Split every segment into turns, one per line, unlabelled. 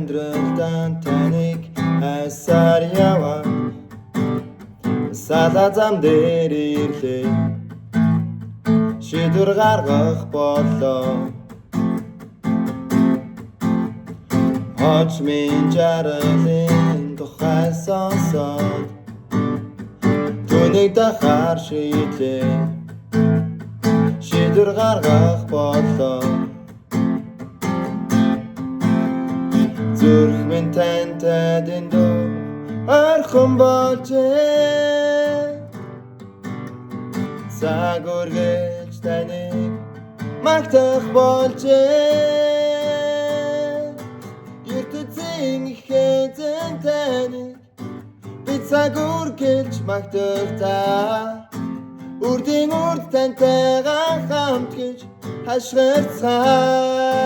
Амьдралдан таныг хайсаар яваа салаа зам дээр ирлээ шийдвэр гаргах болоо Очмын жаргалын тухай сонсоод түүнийг дахаар шийдлээ шийдвэр гаргах болоо Зүрх минь тантай дэндүү орхон болжээ Цаг үргэлж таныг магтах болжээ ертөнцийн хэзэн таныг би цаг үргэлж магтах та Үрдийн урд тантайгаа хамт гэж хашгирцгаая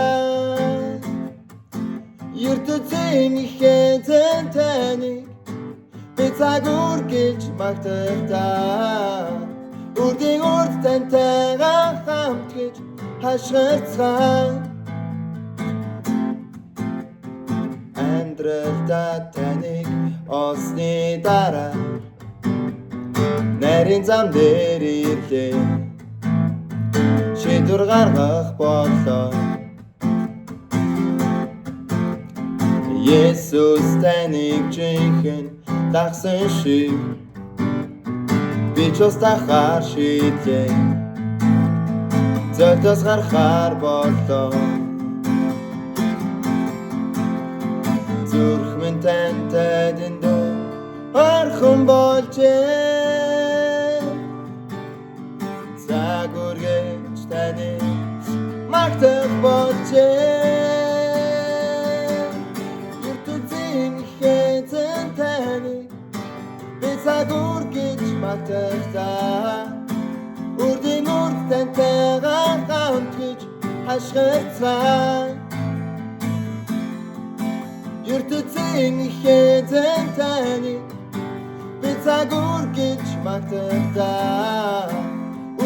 ертөнцийн хэзэн таныг би цаг үргэлж магтах та Үрдийн урд тантайгаа хамт гэж хашгирцгаая Амьдралдаа таныг олсны дараа нарийн зам дээр ирлээ шийдвэр гаргах болоо Есүс таныг жинхэнэ дагсан шиг би ч бас дахаар шийдлээ золиос гарахаар болоо Зүрх минь тантай дэндүү орхон болжээ Цаг үргэлж таныг магтах болжээ ертөнцийн хэзэн таныг би цаг үргэлж магтах та Үрдийн урд тантайгаа хамт гэж хашгирцгаая ертөнцийн хэзэн таныг би цаг үргэлж магтах та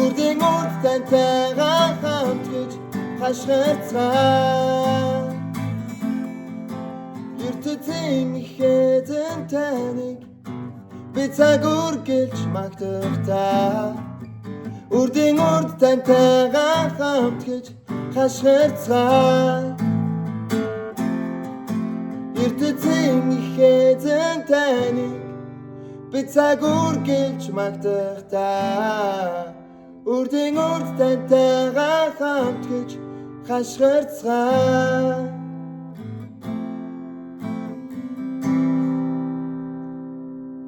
Үрдийн урд тантайгаа хамт гэж хашгирцгаая ертөнцийн хэзэн таныг би цаг үргэлж магтах та Үрдийн урд тантайгаа хамт гэж хашгирцгаая ертөнцийн хэзэн таныг би цаг үргэлж магтах та Үрдийн урд тантайгаа хамт гэж хашгирцгаая